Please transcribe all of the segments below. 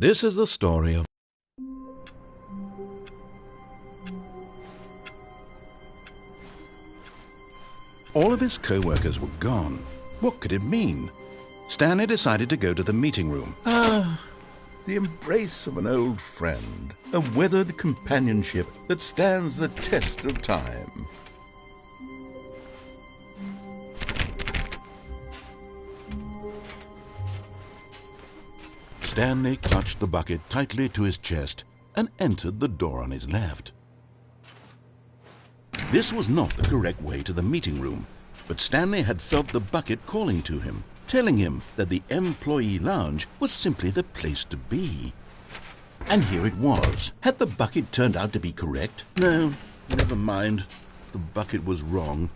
This is the story of all of his co-workers were gone. What could it mean? Stanley decided to go to the meeting room. The embrace of an old friend, a weathered companionship that stands the test of time. Stanley clutched the bucket tightly to his chest and entered the door on his left. This was not the correct way to the meeting room, but Stanley had felt the bucket calling to him, telling him that the employee lounge was simply the place to be. And here it was. Had the bucket turned out to be correct? No, never mind. The bucket was wrong.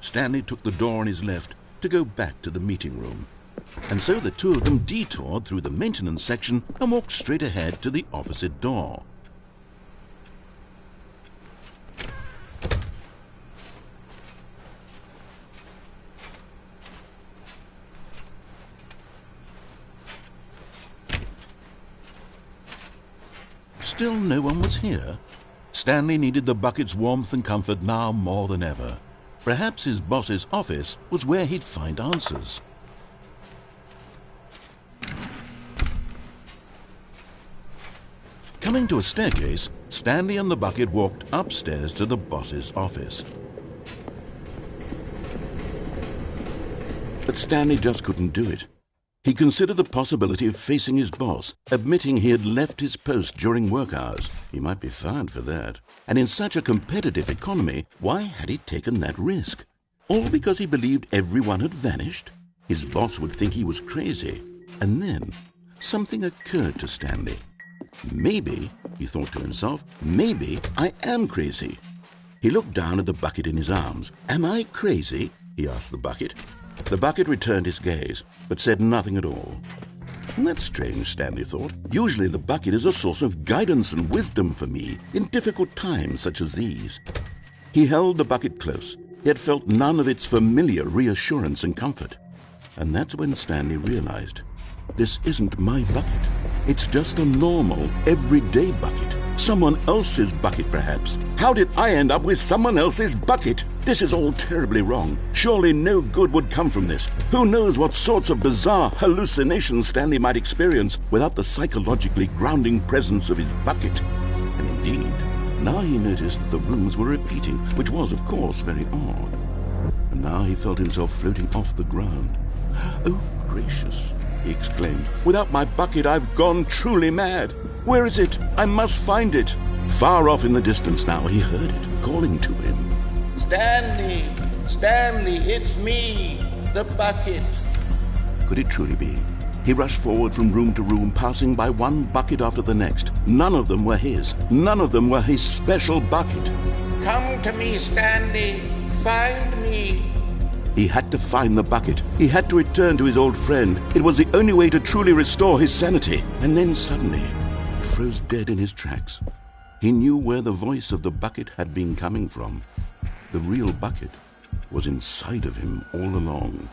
Stanley took the door on his left to go back to the meeting room. And so the two of them detoured through the maintenance section and walked straight ahead to the opposite door. Still no one was here. Stanley needed the bucket's warmth and comfort now more than ever. Perhaps his boss's office was where he'd find answers. Coming to a staircase, Stanley and the bucket walked upstairs to the boss's office. But Stanley just couldn't do it. He considered the possibility of facing his boss, admitting he had left his post during work hours. He might be fired for that. And in such a competitive economy, why had he taken that risk? All because he believed everyone had vanished? His boss would think he was crazy. And then something occurred to Stanley. Maybe, he thought to himself, maybe I am crazy. He looked down at the bucket in his arms. Am I crazy? He asked the bucket. The bucket returned his gaze, but said nothing at all. That's strange, Stanley thought. Usually the bucket is a source of guidance and wisdom for me in difficult times such as these. He held the bucket close, yet felt none of its familiar reassurance and comfort. And that's when Stanley realized, this isn't my bucket. It's just a normal, everyday bucket. Someone else's bucket, perhaps. How did I end up with someone else's bucket? This is all terribly wrong. Surely no good would come from this. Who knows what sorts of bizarre hallucinations Stanley might experience without the psychologically grounding presence of his bucket. And indeed, now he noticed that the rooms were repeating, which was, of course, very odd. And now he felt himself floating off the ground. Oh, gracious, he exclaimed. Without my bucket, I've gone truly mad. Where is it? I must find it. Far off in the distance now, he heard it, calling to him. Stanley! Stanley, it's me, the bucket. Could it truly be? He rushed forward from room to room, passing by one bucket after the next. None of them were his. None of them were his special bucket. Come to me, Stanley. Find me. He had to find the bucket. He had to return to his old friend. It was the only way to truly restore his sanity. And then suddenly, he froze dead in his tracks. He knew where the voice of the bucket had been coming from. The real bucket was inside of him all along.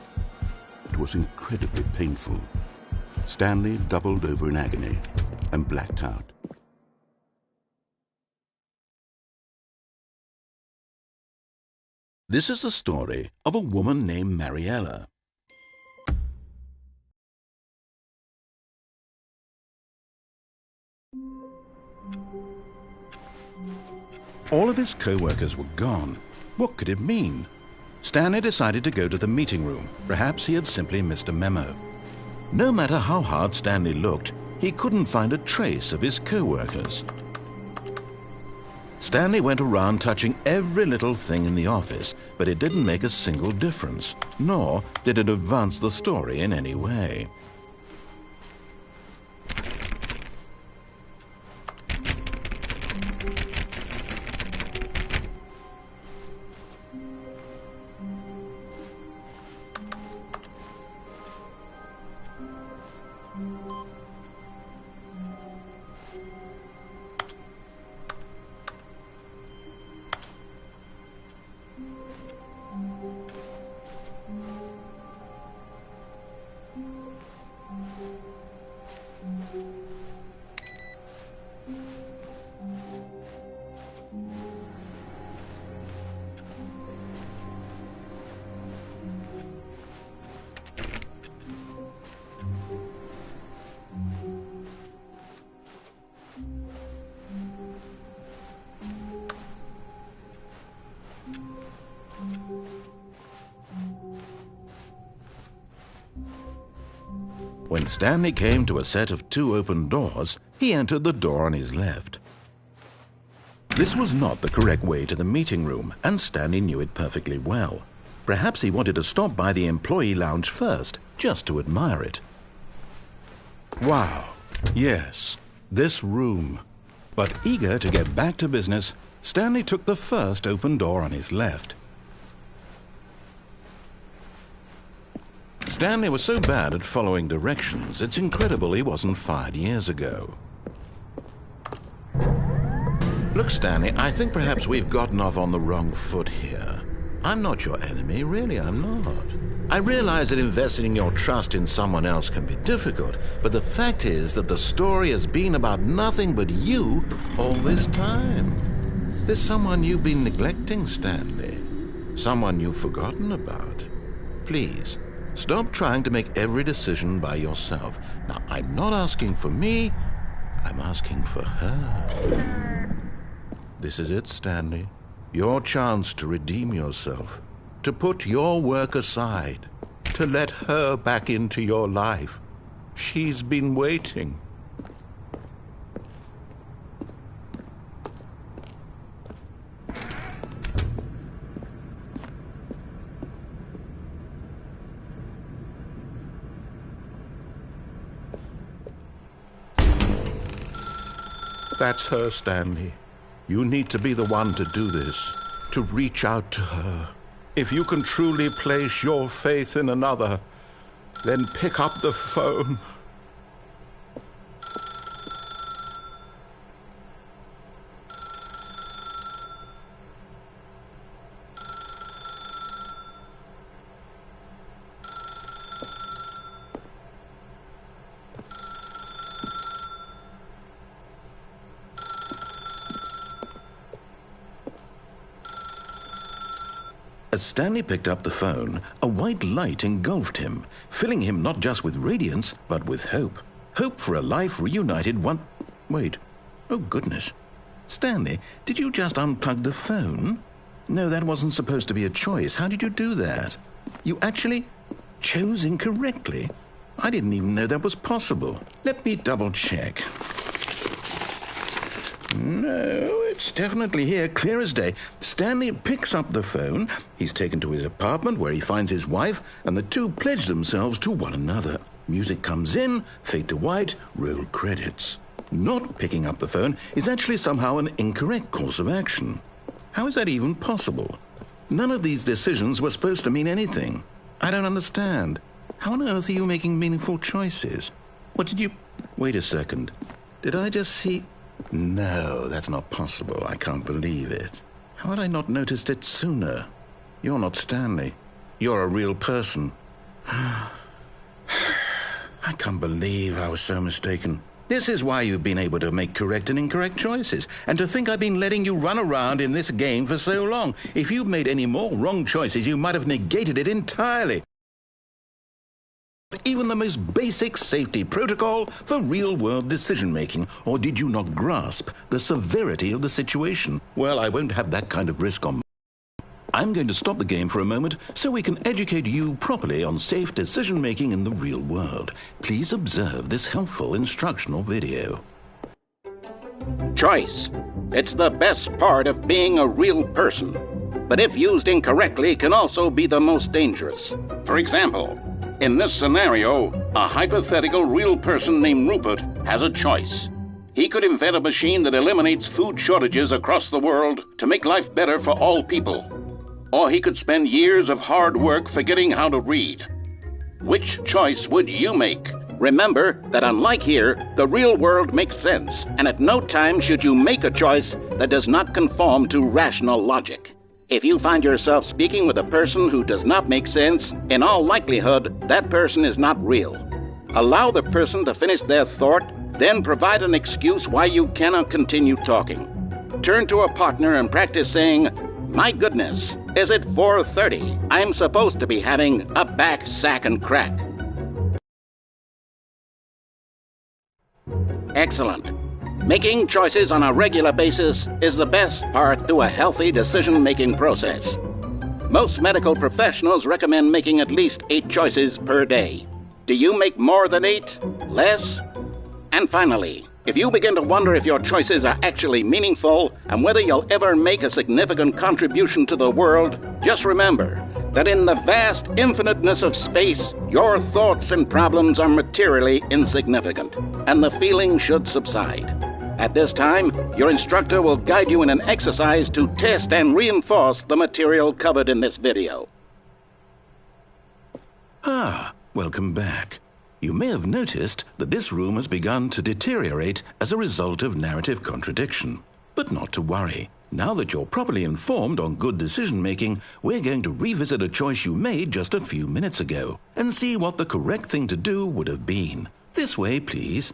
It was incredibly painful. Stanley doubled over in agony and blacked out. This is the story of a woman named Mariella. All of his co-workers were gone. What could it mean? Stanley decided to go to the meeting room. Perhaps he had simply missed a memo. No matter how hard Stanley looked, he couldn't find a trace of his co-workers. Stanley went around touching every little thing in the office, but it didn't make a single difference, nor did it advance the story in any way. When Stanley came to a set of 2 open doors, he entered the door on his left. This was not the correct way to the meeting room, and Stanley knew it perfectly well. Perhaps he wanted to stop by the employee lounge first, just to admire it. Wow, yes, this room. But eager to get back to business, Stanley took the first open door on his left. Stanley was so bad at following directions, it's incredible he wasn't fired years ago. Look, Stanley, I think perhaps we've gotten off on the wrong foot here. I'm not your enemy, really, I'm not. I realize that investing your trust in someone else can be difficult, but the fact is that the story has been about nothing but you all this time. There's someone you've been neglecting, Stanley. Someone you've forgotten about. Please, stop trying to make every decision by yourself. Now, I'm not asking for me, I'm asking for her. This is it, Stanley. Your chance to redeem yourself, to put your work aside, to let her back into your life. She's been waiting. That's her, Stanley. You need to be the one to do this, to reach out to her. If you can truly place your faith in another, then pick up the phone. As Stanley picked up the phone, a white light engulfed him, filling him not just with radiance, but with hope. Hope for a life reunited Wait. Oh, goodness. Stanley, did you just unplug the phone? No, that wasn't supposed to be a choice. How did you do that? You actually chose incorrectly. I didn't even know that was possible. Let me double-check. No, it's definitely here, clear as day. Stanley picks up the phone. He's taken to his apartment where he finds his wife, and the two pledge themselves to one another. Music comes in, fade to white, roll credits. Not picking up the phone is actually somehow an incorrect course of action. How is that even possible? None of these decisions were supposed to mean anything. I don't understand. How on earth are you making meaningful choices? What did you... Wait a second. Did I just see... No, that's not possible. I can't believe it. How had I not noticed it sooner? You're not Stanley. You're a real person. I can't believe I was so mistaken. This is why you've been able to make correct and incorrect choices. And to think I've been letting you run around in this game for so long. If you'd made any more wrong choices, you might have negated it entirely. Even the most basic safety protocol for real-world decision-making, or did you not grasp the severity of the situation? Well, I won't have that kind of risk on. I'm going to stop the game for a moment so we can educate you properly on safe decision-making in the real world. Please observe this helpful instructional video. Choice. It's the best part of being a real person. But if used incorrectly, can also be the most dangerous. For example, in this scenario, a hypothetical real person named Rupert has a choice. He could invent a machine that eliminates food shortages across the world to make life better for all people. Or he could spend years of hard work forgetting how to read. Which choice would you make? Remember that unlike here, the real world makes sense, and at no time should you make a choice that does not conform to rational logic. If you find yourself speaking with a person who does not make sense, in all likelihood, that person is not real. Allow the person to finish their thought, then provide an excuse why you cannot continue talking. Turn to a partner and practice saying, "My goodness, is it 4:30? I'm supposed to be having a back, sack, and crack." Excellent. Making choices on a regular basis is the best part to a healthy decision-making process. Most medical professionals recommend making at least 8 choices per day. Do you make more than 8? Less? And finally, if you begin to wonder if your choices are actually meaningful and whether you'll ever make a significant contribution to the world, just remember that in the vast infiniteness of space, your thoughts and problems are materially insignificant, and the feeling should subside. At this time, your instructor will guide you in an exercise to test and reinforce the material covered in this video. Welcome back. You may have noticed that this room has begun to deteriorate as a result of narrative contradiction. But not to worry. Now that you're properly informed on good decision-making, we're going to revisit a choice you made just a few minutes ago and see what the correct thing to do would have been. This way, please.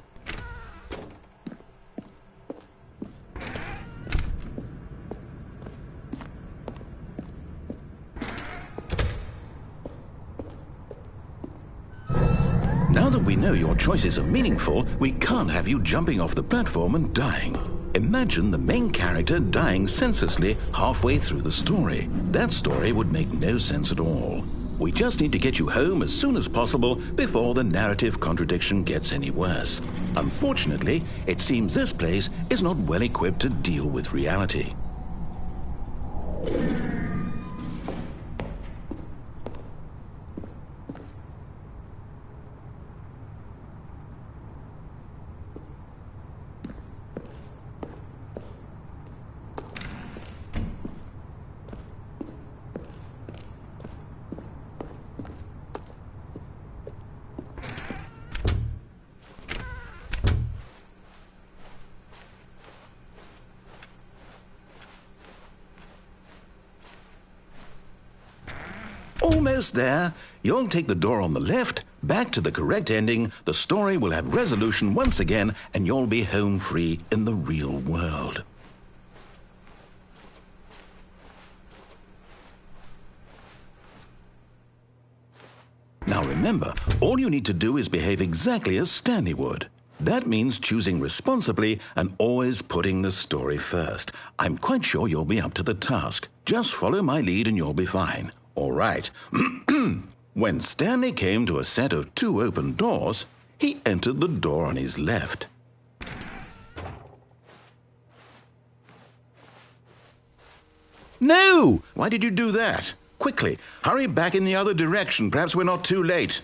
Now that we know your choices are meaningful, we can't have you jumping off the platform and dying. Imagine the main character dying senselessly halfway through the story. That story would make no sense at all. We just need to get you home as soon as possible before the narrative contradiction gets any worse. Unfortunately, it seems this place is not well equipped to deal with reality. Almost there. You'll take the door on the left, back to the correct ending, the story will have resolution once again, and you'll be home free in the real world. Now remember, all you need to do is behave exactly as Stanley would. That means choosing responsibly and always putting the story first. I'm quite sure you'll be up to the task. Just follow my lead and you'll be fine. All right. When Stanley came to a set of 2 open doors, he entered the door on his left. No! Why did you do that? Quickly, hurry back in the other direction. Perhaps we're not too late.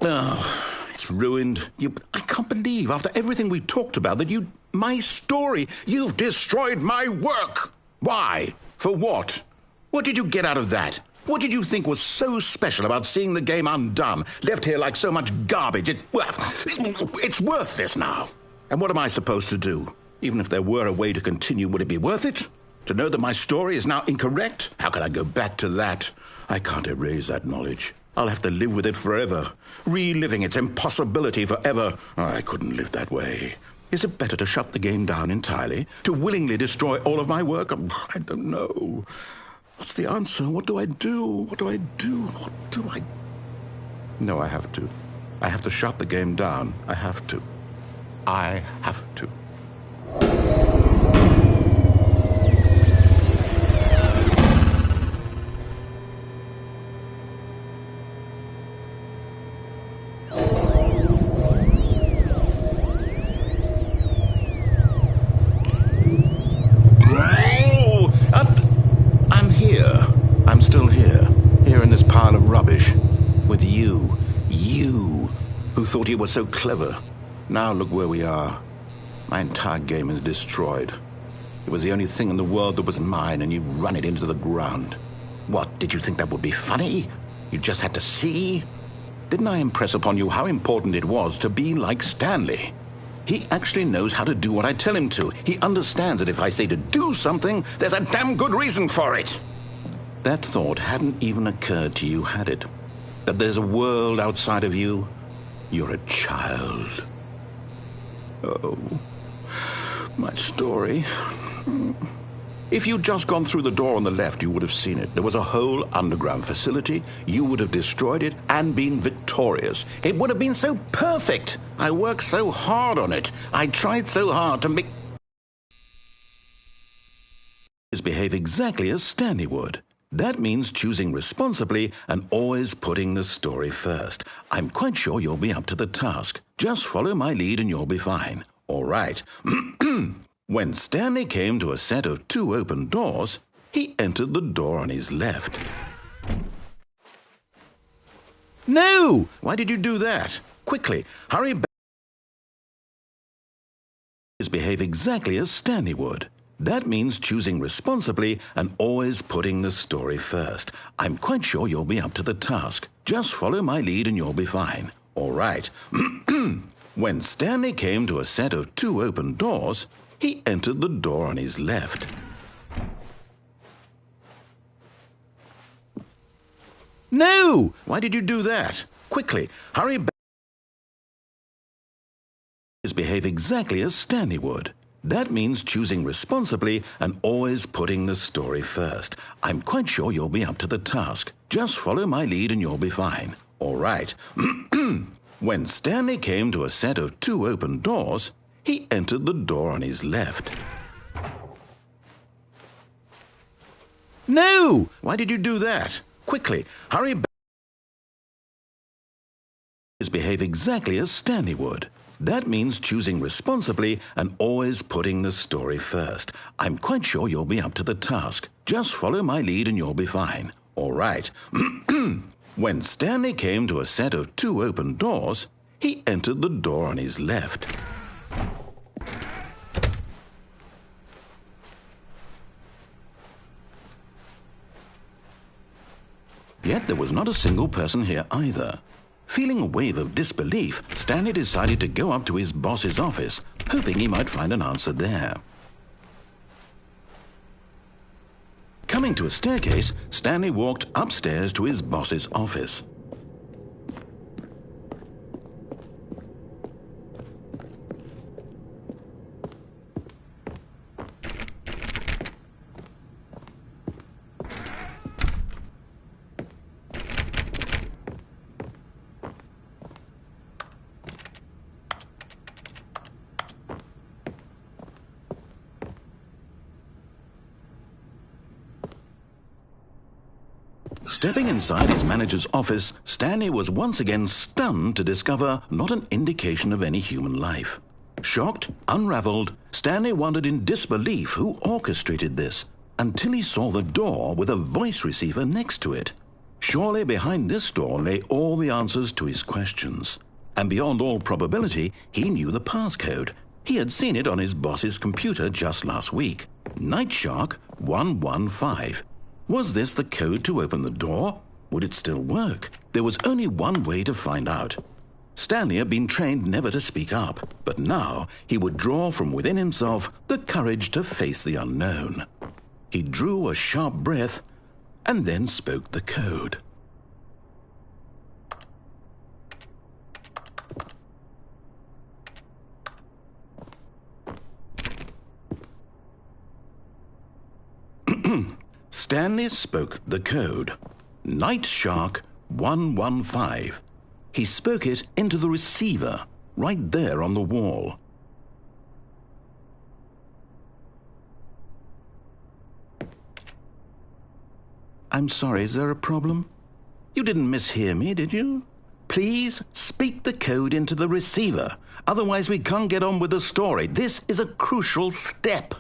Oh, it's ruined. I can't believe, after everything we talked about, that my story, you've destroyed my work. Why? For what? What did you get out of that? What did you think was so special about seeing the game undone, left here like so much garbage? It's worthless now. And what am I supposed to do? Even if there were a way to continue, would it be worth it? To know that my story is now incorrect? How can I go back to that? I can't erase that knowledge. I'll have to live with it forever, reliving its impossibility forever. I couldn't live that way. Is it better to shut the game down entirely? To willingly destroy all of my work? I don't know. What's the answer? What do I do? What do I do? What do I... No, I have to. I have to shut the game down. I have to. I have to. Thought you were so clever. Now look where we are. My entire game is destroyed. It was the only thing in the world that was mine, and you've run it into the ground. What, did you think that would be funny? You just had to see? Didn't I impress upon you how important it was to be like Stanley? He actually knows how to do what I tell him to. He understands that if I say to do something, there's a damn good reason for it. That thought hadn't even occurred to you, had it? That there's a world outside of you? You're a child. Oh, my story. If you'd just gone through the door on the left, you would have seen it. There was a whole underground facility. You would have destroyed it and been victorious. It would have been so perfect. I worked so hard on it. I tried so hard to make... behave exactly as Stanley would. That means choosing responsibly and always putting the story first. I'm quite sure you'll be up to the task. Just follow my lead and you'll be fine. All right. When Stanley came to a set of 2 open doors, he entered the door on his left. No! Why did you do that? Quickly, hurry back. Behave exactly as Stanley would. That means choosing responsibly and always putting the story first. I'm quite sure you'll be up to the task. Just follow my lead and you'll be fine. All right. When Stanley came to a set of 2 open doors, he entered the door on his left. No! Why did you do that? Quickly, hurry back. Behave exactly as Stanley would. That means choosing responsibly and always putting the story first. I'm quite sure you'll be up to the task. Just follow my lead and you'll be fine. All right. When Stanley came to a set of 2 open doors, he entered the door on his left. No! Why did you do that? Quickly, hurry back. Behave exactly as Stanley would. That means choosing responsibly and always putting the story first. I'm quite sure you'll be up to the task. Just follow my lead and you'll be fine. All right. When Stanley came to a set of 2 open doors, he entered the door on his left. Yet there was not a single person here either. Feeling a wave of disbelief, Stanley decided to go up to his boss's office, hoping he might find an answer there. Coming to a staircase, Stanley walked upstairs to his boss's office. Stepping inside his manager's office, Stanley was once again stunned to discover not an indication of any human life. Shocked, unraveled, Stanley wondered in disbelief who orchestrated this, until he saw the door with a voice receiver next to it. Surely behind this door lay all the answers to his questions. And beyond all probability, he knew the passcode. He had seen it on his boss's computer just last week. Nightshark 115. Was this the code to open the door? Would it still work? There was only one way to find out. Stanley had been trained never to speak up, but now he would draw from within himself the courage to face the unknown. He drew a sharp breath and then spoke the code. Stanley spoke the code. Nightshark 115. He spoke it into the receiver, right there on the wall. I'm sorry, is there a problem? You didn't mishear me, did you? Please speak the code into the receiver. Otherwise we can't get on with the story. This is a crucial step.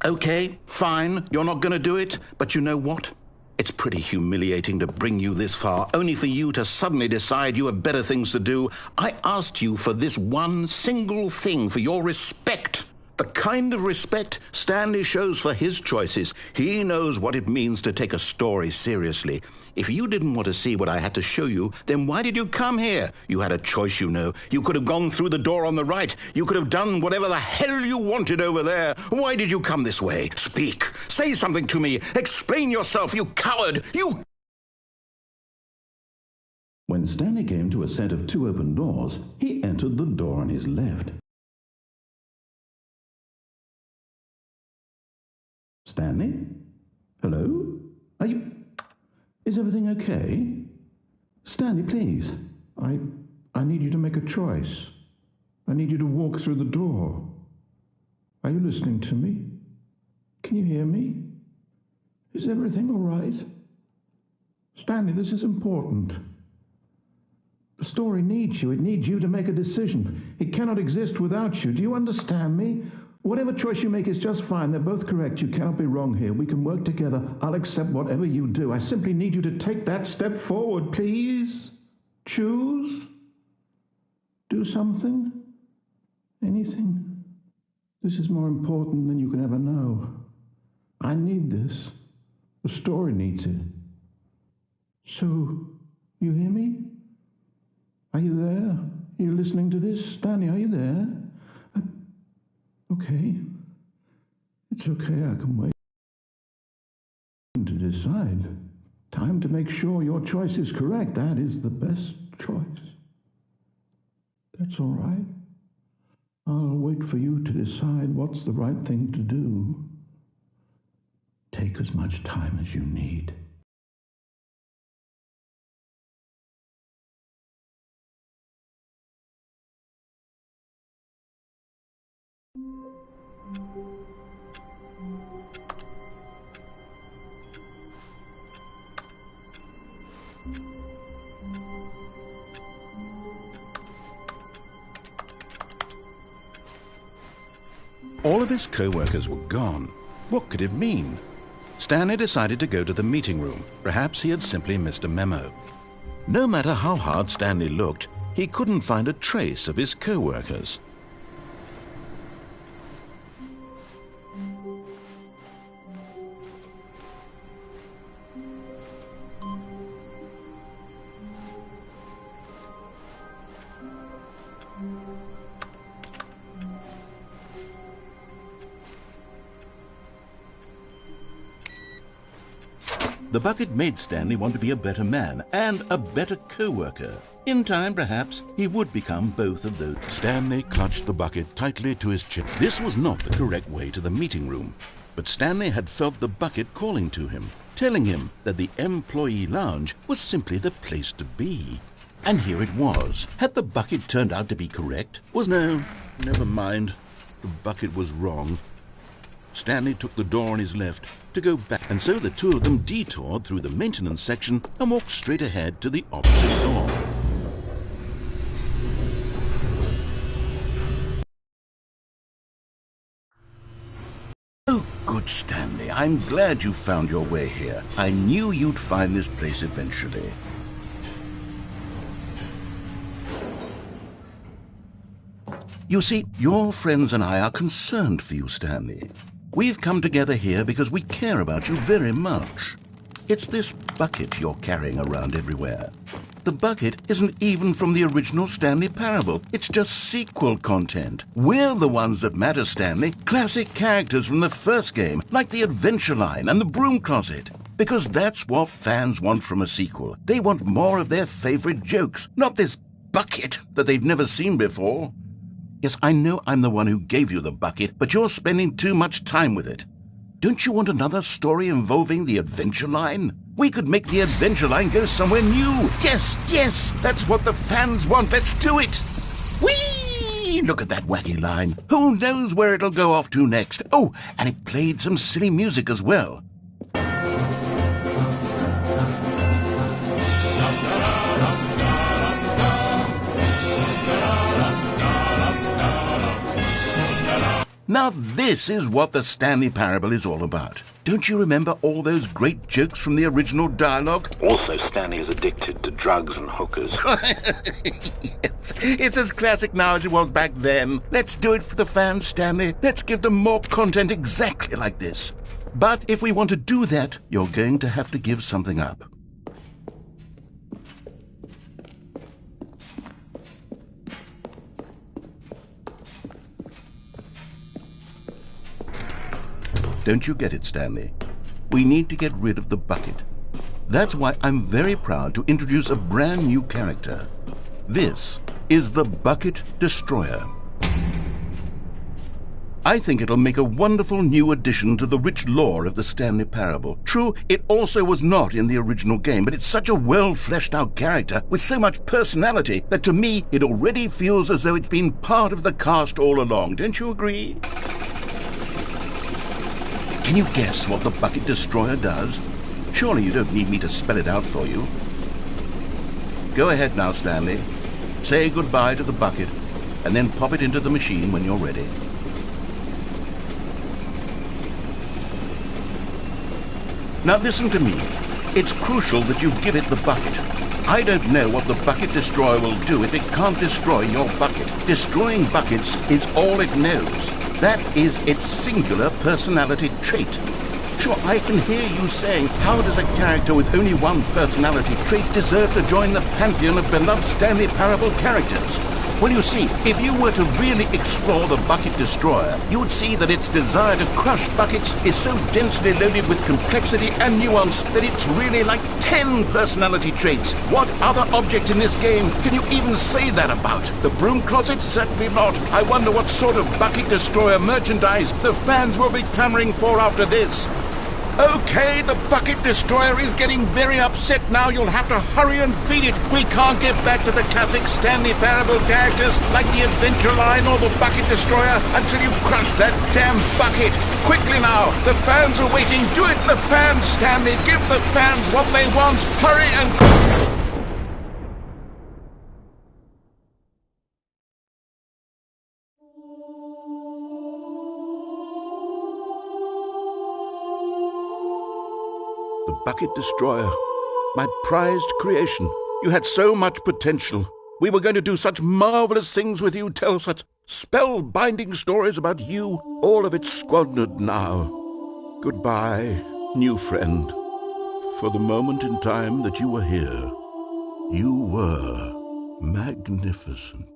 Okay, fine, you're not going to do it, but you know what? It's pretty humiliating to bring you this far, only for you to suddenly decide you have better things to do. I asked you for this one single thing, for your respect, The kind of respect Stanley shows for his choices. He knows what it means to take a story seriously. If you didn't want to see what I had to show you, then why did you come here? You had a choice, you know. You could have gone through the door on the right. You could have done whatever the hell you wanted over there. Why did you come this way? Speak. Say something to me. Explain yourself, you coward. You... When Stanley came to a set of 2 open doors, he entered the door on his left. Stanley? Hello? Are you... Is everything okay? Stanley, please. I need you to make a choice. I need you to walk through the door. Are you listening to me? Can you hear me? Is everything all right? Stanley, this is important. The story needs you. It needs you to make a decision. It cannot exist without you. Do you understand me? Whatever choice you make is just fine. They're both correct. You cannot be wrong here. We can work together. I'll accept whatever you do. I simply need you to take that step forward, please. Choose. Do something. Anything. This is more important than you can ever know. I need this. The story needs it. So, you hear me? Are you there? Are you listening to this? Stanley, are you there? Okay. It's okay, I can wait. To decide. Time to make sure your choice is correct. That is the best choice. That's all right. I'll wait for you to decide what's the right thing to do. Take as much time as you need. All of his co-workers were gone. What could it mean? Stanley decided to go to the meeting room. Perhaps he had simply missed a memo. No matter how hard Stanley looked, he couldn't find a trace of his co-workers. The bucket made Stanley want to be a better man and a better co-worker. In time, perhaps, he would become both of those. Stanley clutched the bucket tightly to his chest. This was not the correct way to the meeting room, but Stanley had felt the bucket calling to him, telling him that the employee lounge was simply the place to be. And here it was. Had the bucket turned out to be correct? No, never mind. The bucket was wrong. Stanley took the door on his left to go back, and so the two of them detoured through the maintenance section and walked straight ahead to the opposite door. Oh, good Stanley, I'm glad you found your way here. I knew you'd find this place eventually. You see, your friends and I are concerned for you, Stanley. We've come together here because we care about you very much. It's this bucket you're carrying around everywhere. The bucket isn't even from the original Stanley Parable. It's just sequel content. We're the ones that matter, Stanley. Classic characters from the first game, like the Adventure Line and the Broom Closet. Because that's what fans want from a sequel. They want more of their favorite jokes, not this bucket that they've never seen before. Yes, I know I'm the one who gave you the bucket, but you're spending too much time with it. Don't you want another story involving the Adventure Line? We could make the Adventure Line go somewhere new. Yes, that's what the fans want. Let's do it. Whee! Look at that wacky line. Who knows where it'll go off to next? Oh, and it played some silly music as well. Now this is what the Stanley Parable is all about. Don't you remember all those great jokes from the original dialogue? Also, Stanley is addicted to drugs and hookers. Yes, it's as classic now as it was back then. Let's do it for the fans, Stanley. Let's give them more content exactly like this. But if we want to do that, you're going to have to give something up. Don't you get it, Stanley? We need to get rid of the bucket. That's why I'm very proud to introduce a brand new character. This is the Bucket Destroyer. I think it'll make a wonderful new addition to the rich lore of the Stanley Parable. True, it also was not in the original game, but it's such a well-fleshed-out character with so much personality that to me it already feels as though it's been part of the cast all along. Don't you agree? Can you guess what the Bucket Destroyer does? Surely you don't need me to spell it out for you. Go ahead now, Stanley. Say goodbye to the bucket, and then pop it into the machine when you're ready. Now listen to me. It's crucial that you give it the bucket. I don't know what the Bucket Destroyer will do if it can't destroy your bucket. Destroying buckets is all it knows. That is its singular personality trait. Sure, I can hear you saying, how does a character with only one personality trait deserve to join the pantheon of beloved Stanley Parable characters? Well, you see, if you were to really explore the Bucket Destroyer, you would see that its desire to crush buckets is so densely loaded with complexity and nuance that it's really like 10 personality traits. What other object in this game can you even say that about? The broom closet? Certainly not. I wonder what sort of Bucket Destroyer merchandise the fans will be clamoring for after this. Okay, the Bucket Destroyer is getting very upset now. You'll have to hurry and feed it. We can't get back to the classic Stanley Parable characters like the Adventure Line or the Bucket Destroyer until you crush that damn bucket. Quickly now, the fans are waiting. Do it, the fans, Stanley. Give the fans what they want. Hurry and... The Bucket Destroyer, my prized creation. You had so much potential. We were going to do such marvelous things with you, tell such spell-binding stories about you. All of it squandered now. Goodbye, new friend. For the moment in time that you were here, you were magnificent.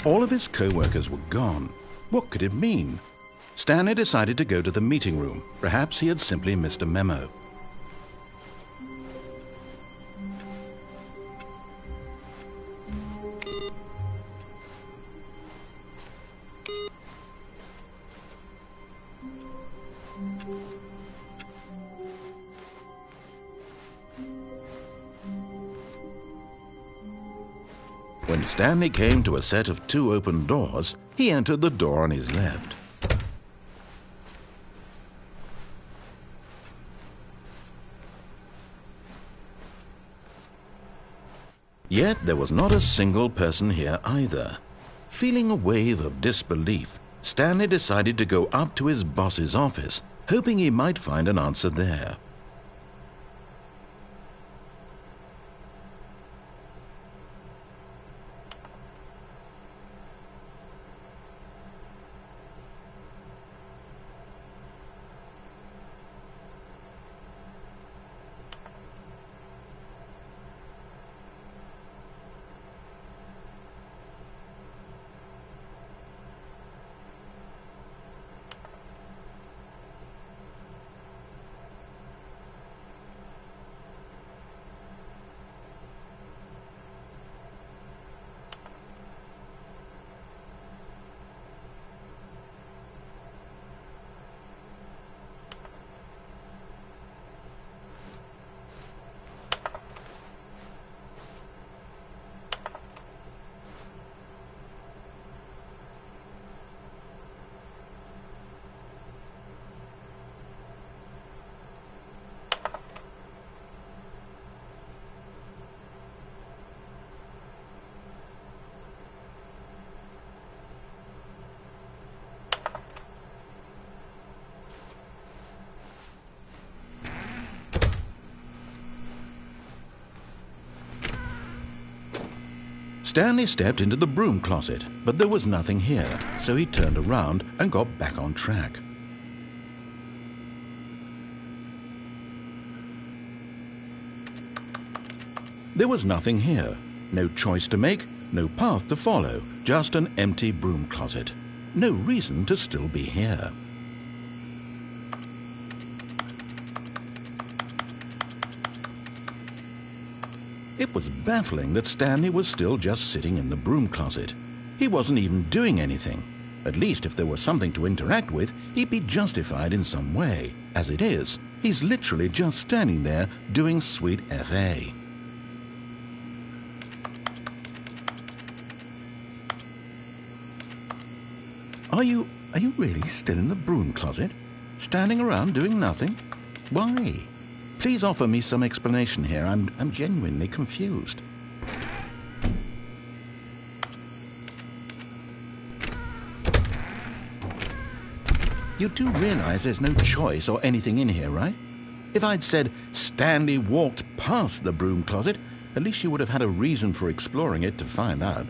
All of his co-workers were gone. What could it mean? Stanley decided to go to the meeting room. Perhaps he had simply missed a memo. When Stanley came to a set of 2 open doors, he entered the door on his left. Yet there was not a single person here either. Feeling a wave of disbelief, Stanley decided to go up to his boss's office, hoping he might find an answer there. Stanley stepped into the broom closet, but there was nothing here, so he turned around and got back on track. There was nothing here. No choice to make, no path to follow, just an empty broom closet. No reason to still be here. It was baffling that Stanley was still just sitting in the broom closet. He wasn't even doing anything. At least if there was something to interact with, he'd be justified in some way. As it is, he's literally just standing there doing sweet FA. Are you really still in the broom closet? Standing around doing nothing? Why? Please offer me some explanation here. I'm genuinely confused. You do realize there's no choice or anything in here, right? If I'd said Stanley walked past the broom closet, at least you would have had a reason for exploring it to find out.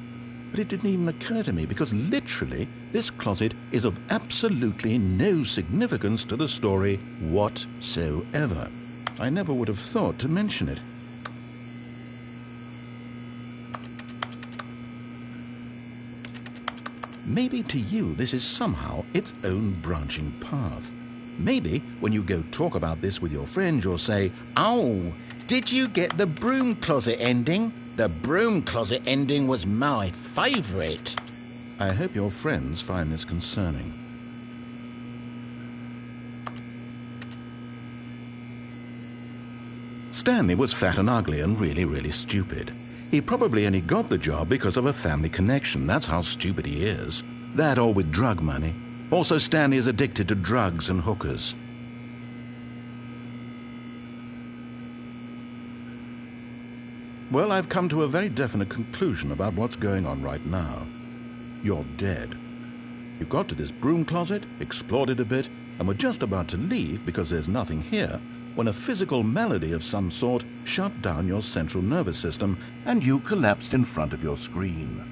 But it didn't even occur to me because literally this closet is of absolutely no significance to the story whatsoever. I never would have thought to mention it. Maybe to you this is somehow its own branching path. Maybe when you go talk about this with your friends you'll say, "Oh, did you get the broom closet ending? The broom closet ending was my favourite." I hope your friends find this concerning. Stanley was fat and ugly and really stupid. He probably only got the job because of a family connection. That's how stupid he is. That or with drug money. Also, Stanley is addicted to drugs and hookers. Well, I've come to a very definite conclusion about what's going on right now. You're dead. You got to this broom closet, explored it a bit, and were just about to leave because there's nothing here, when a physical malady of some sort shut down your central nervous system and you collapsed in front of your screen.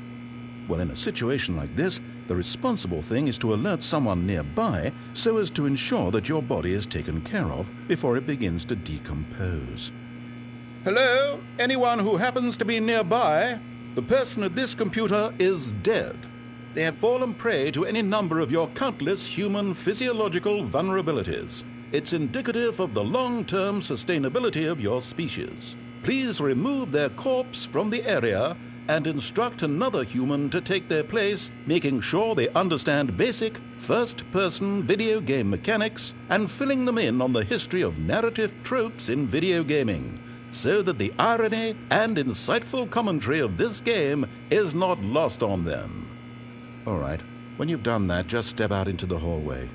Well, in a situation like this, the responsible thing is to alert someone nearby so as to ensure that your body is taken care of before it begins to decompose. Hello? Anyone who happens to be nearby? The person at this computer is dead. They have fallen prey to any number of your countless human physiological vulnerabilities. It's indicative of the long-term sustainability of your species. Please remove their corpse from the area and instruct another human to take their place, making sure they understand basic first-person video game mechanics and filling them in on the history of narrative tropes in video gaming, so that the irony and insightful commentary of this game is not lost on them. All right, when you've done that, just step out into the hallway.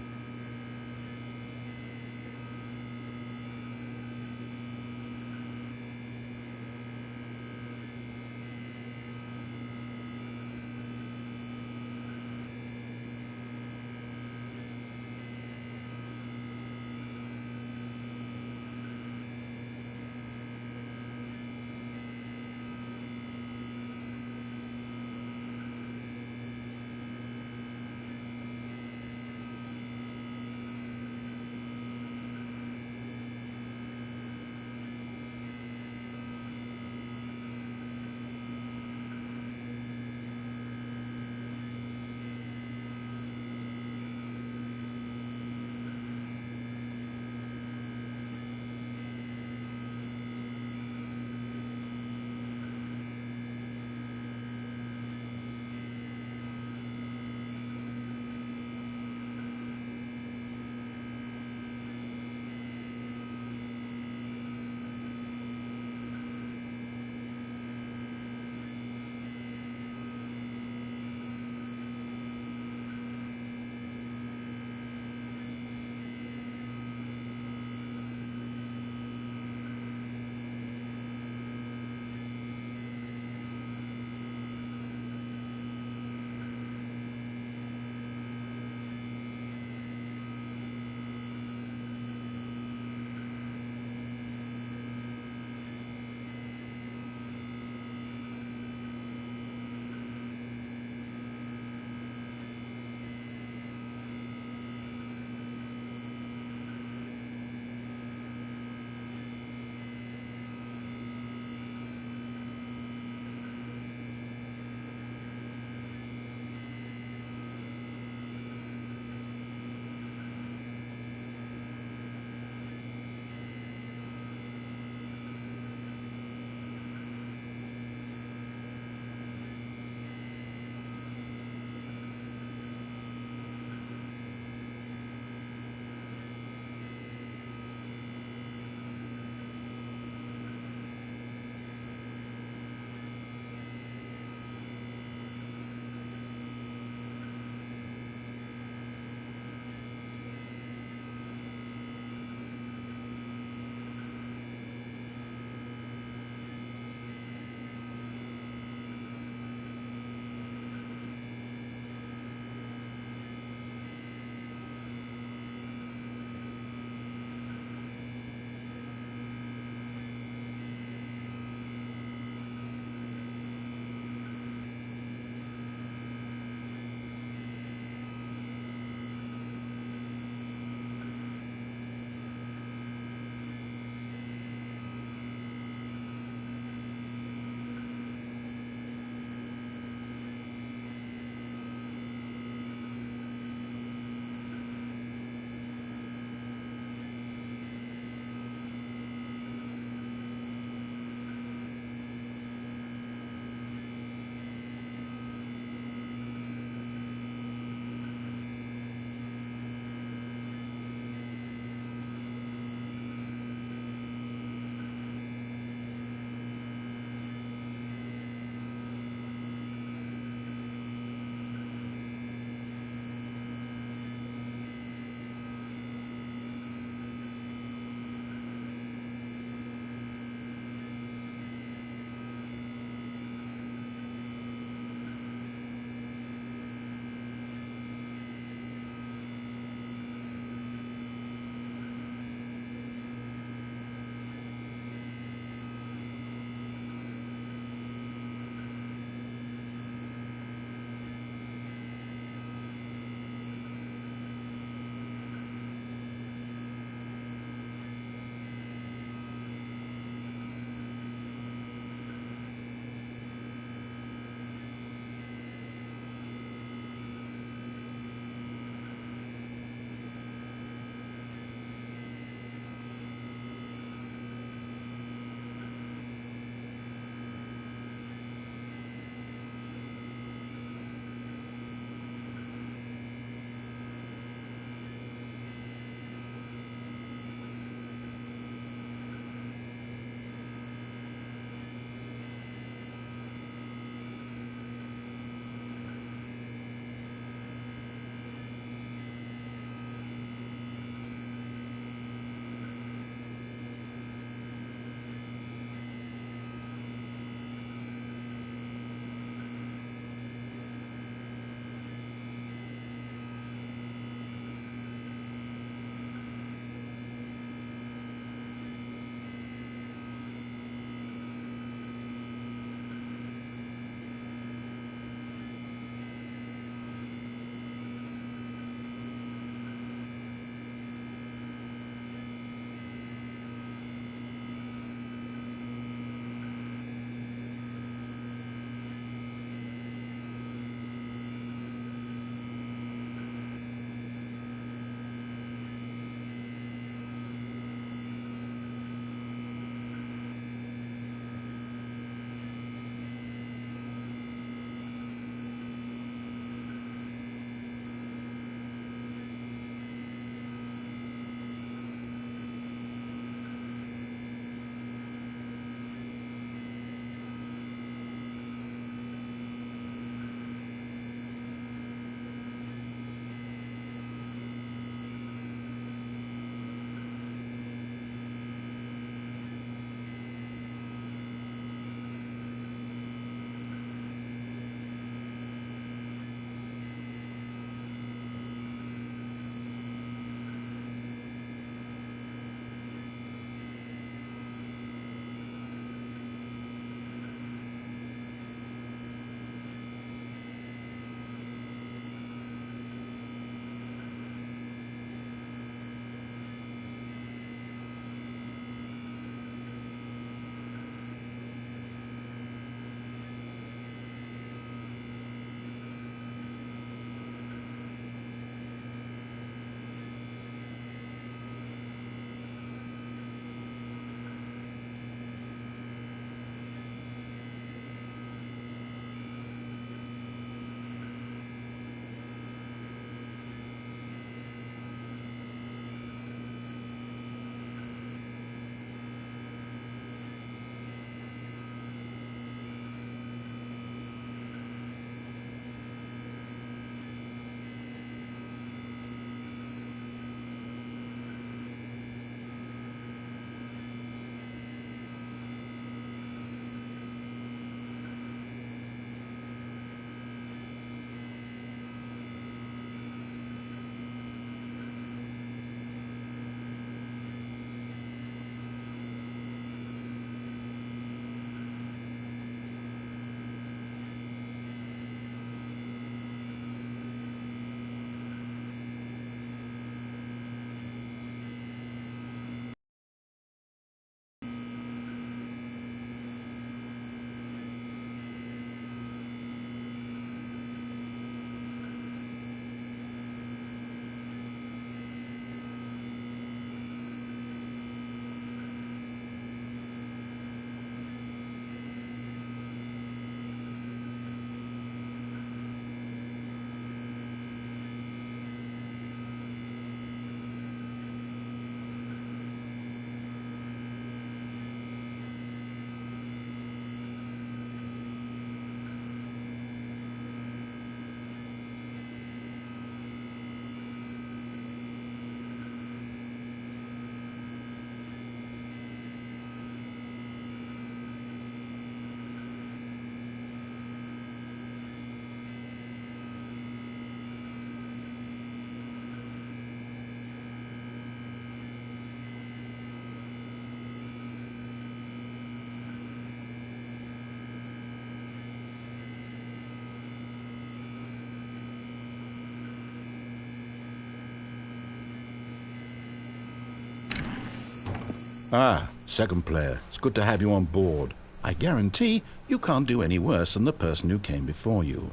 Ah, second player, it's good to have you on board. I guarantee you can't do any worse than the person who came before you.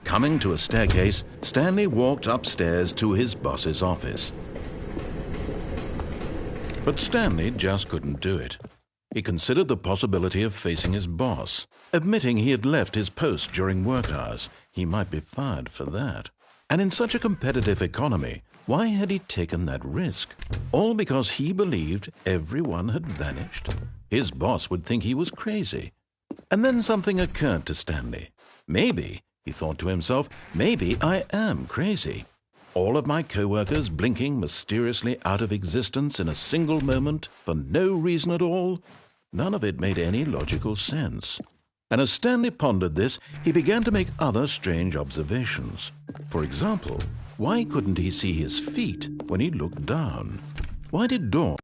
Coming to a staircase, Stanley walked upstairs to his boss's office. But Stanley just couldn't do it. He considered the possibility of facing his boss, admitting he had left his post during work hours. He might be fired for that. And in such a competitive economy, why had he taken that risk? All because he believed everyone had vanished? His boss would think he was crazy. And then something occurred to Stanley. Maybe, he thought to himself, maybe I am crazy. All of my co-workers blinking mysteriously out of existence in a single moment for no reason at all? None of it made any logical sense. And as Stanley pondered this, he began to make other strange observations. For example, why couldn't he see his feet when he looked down? Why did doors